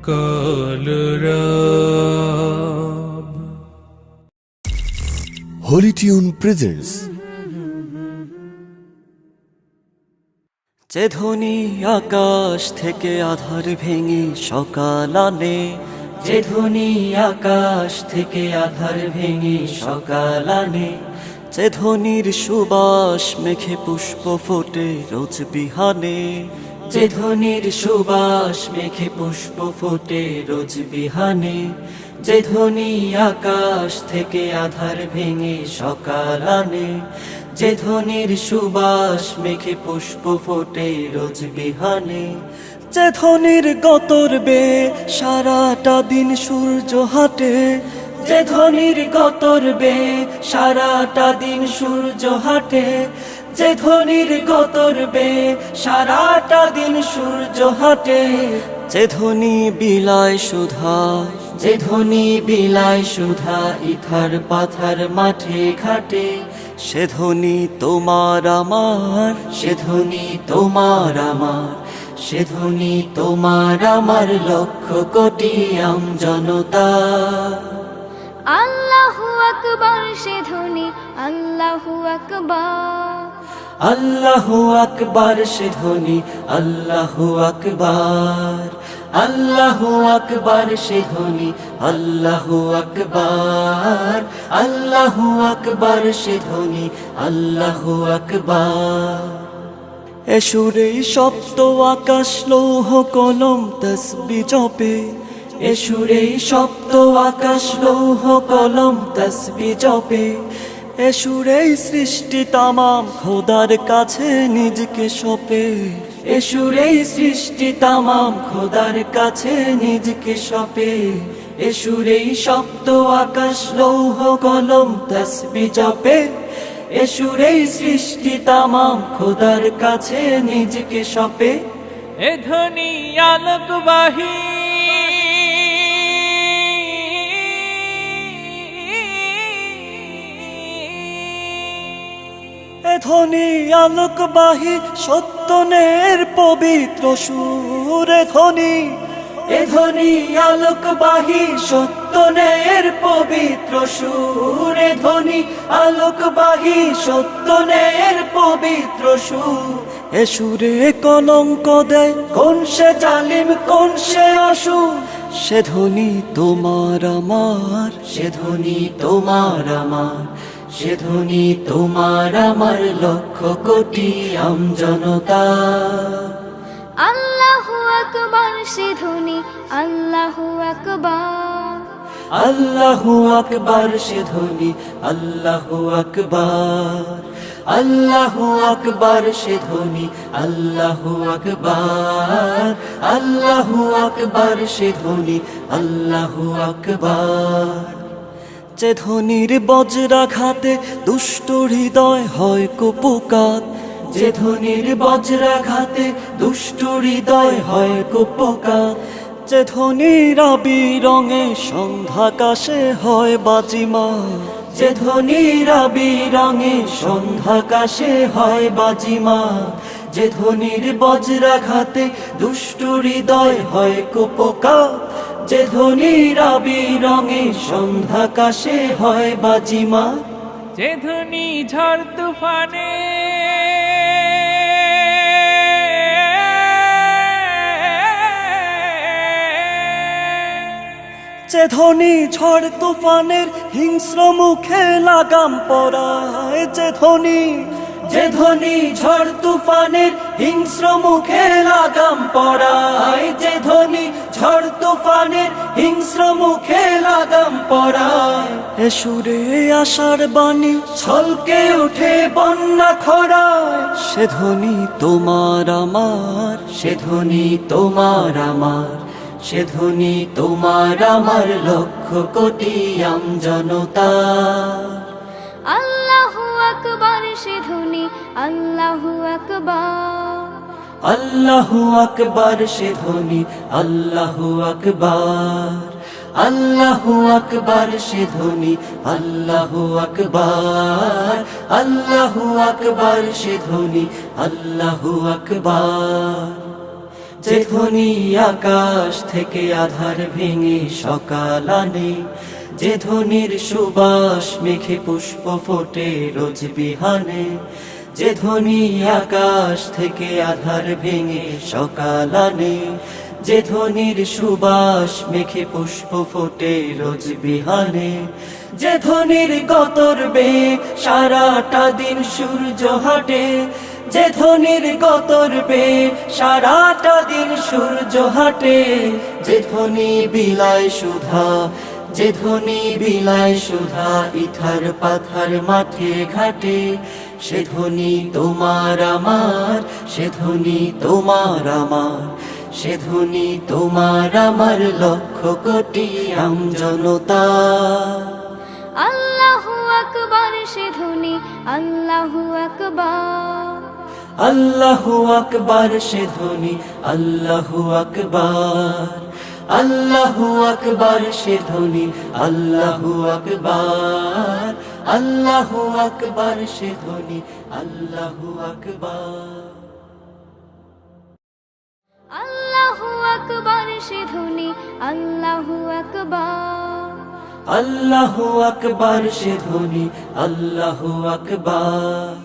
কালরাব Holi tune presents. যে ধ্বনি আকাশ থেকে আধার ভেঙে সকাল আনে, যে ধ্বনি আকাশ থেকে আধার ভেঙে সকাল আনে, যে ধ্বনির সুবাস মেঘে পুষ্প ফোটে রোজ বিহানে, যে ধ্বনির সুবাস মেঘে পুষ্প ফোটে রোজ বিহানে, যে ধ্বনি আকাশ থেকে আধার ভেঙে সকাল আনে, যে ধ্বনির সুবাস মেঘে পুষ্প ফোটে রোজ বিহানে, যে ধ্বনির গতর বে সারাটা দিন সূর্য হাঁটে, যে ধ্বনির গতর বে সারাটা দিন সূর্য হাঁটে, যে ধ্বনির গতর বে সারাটা দিন সূর্য হাঁটে, যে ধ্বনি বিলায় সুধা, যে ধ্বনি বিলায় সুধা ইথার পাথার মাঠে ঘাটে, সে ধ্বনি তোমার আমার, সে ধ্বনি তোমার আমার, সে ধ্বনি তোমার আমার লক্ষ কোটি আমজনতা। আল্লাহু আকবার, সে ধ্বনি আল্লাহু আকবার, আল্লাহু আকবার, সে ধ্বনি আল্লাহু আকবার, আল্লাহু আকবার, সে ধ্বনি আল্লাহু আকবার, আল্লাহু আকবার, সে ধ্বনি আল্লাহু আকবার। এ সুরে সপ্ত আকাশ লৌহ কলম তসবি জপে, এ সুরে সপ্ত আকাশ লৌহ কলম তসবি জপে, এ সুরে সৃষ্টি তামাম খোদার কাছে নিজকে সপে, এ সুরে সৃষ্টি তামাম খোদার কাছে নিজকে সপে, এ সুরে সপ্ত আকাশ লৌহ কলম তসবি জপে, এ সুরে সৃষ্টি তামাম খোদার কাছে নিজকে সপে। এ ধ্বনি আলোকবাহী, এ ধ্বনি আলোকবাহী সত্যনের পবিত্র সুর, এ ধ্বনি, এ ধ্বনি আলোকবাহী সত্যনের পবিত্র সুর, এ ধ্বনি আলোকবাহী সত্যনের পবিত্র সুর। এ সুরে কলঙ্ক দেয় কোন সে জালিম কোন সে অসুর, সে ধ্বনি তোমার আমার, সে ধ্বনি তোমার আমার, সে ধ্বনি তোমার আমার লক্ষ কোটি আমজনতা। আল্লাহু আকবার, সে ধ্বনি আল্লাহু আকবার, আল্লাহু আকবার, সে ধ্বনি আল্লাহু আকবার, আল্লাহু আকবার, সে ধ্বনি আল্লাহু আকবার, আল্লাহু আকবার, সে ধ্বনি আল্লাহু আকবার। যে ধ্বনির বজ্রাঘাতে দুষ্ট হৃদয় হয় কুপকাত, যে ধ্বনির বজ্রাঘাতে দুষ্ট হৃদয় হয় কুপকাত, যে ধ্বনির আবিরঙে সন্ধ্যাকাশে হয় বাজিমা, যে ধ্বনির আবিরঙে সন্ধ্যাকাশে হয় বাজিমা, যে ধ্বনির বজ্রাঘাতে দুষ্ট হৃদয় হয় কুপকাত, যে ধ্বনির আবিরঙে সন্ধ্যাকাশে হয় বাজিমা, যে ধ্বনি ঝড় তুফানে, যে ধ্বনি ঝড় তুফানের হিংস্র মুখে লাগাম পরায়, যে ধ্বনি, যে ধ্বনি ঝড় তুফানের হিংস্র মুখে লাগাম পরায়, যে ধ্বনি ঝড় তুফানের হিংস্র মুখে লাগাম পরায়। এ সুরে আশার বাণী ছলকে উঠে বন্যা খরায়, সে ধ্বনি তোমার আমার, সে ধ্বনি তোমার আমার, সে ধ্বনি তোমার আমার লক্ষ কোটি আমজনতা। আল্লাহু আকবার, সে ধ্বনি আল্লাহু আকবার, আল্লাহু আকবার, সে ধ্বনি আল্লাহু আকবার, আল্লাহু আকবার সে ধ্বনি আল্লাহু আকবার আল্লাহু আকবার সে ধ্বনি আল্লাহু আকবার যে ধ্বনি আকাশ থেকে আধার ভেঙে সকাল আনে যে ধ্বনির সুবাস মেখে পুষ্প ফোটে রোজ বিহানে যে ধ্বনি আকাশ থেকে আধার ভেঙে সকাল আনে যে ধ্বনির সুবাস মেখে পুষ্প ফোটে রোজ বিহানে যে ধ্বনির গতর বে সারাটা দিন সূর্য হাটে যে ধ্বনির গতর বে সারাটা দিন সূর্য হাটে যে ধ্বনি বিলায় সুধা যে ধ্বনি বিলায় সুধা ইথার পাথার মাঠে ঘাটে সে ধ্বনি তোমার আমার সে ধ্বনি তোমার আমার সে ধ্বনি তোমার আমার লক্ষ কোটি আমজনতা আল্লাহু আকবার সে ধ্বনি আল্লাহু আকবার আল্লাহু আকবার সে ধ্বনি আল্লাহু আকবার আল্লাহু আকবার সে ধ্বনি আল্লাহু আকবার আল্লাহু আকবার সে ধ্বনি আল্লাহু আকবার আল্লাহু আকবার সে ধ্বনি আল্লাহু আকবার আল্লাহু আকবার সে ধ্বনি আল্লাহু আকবার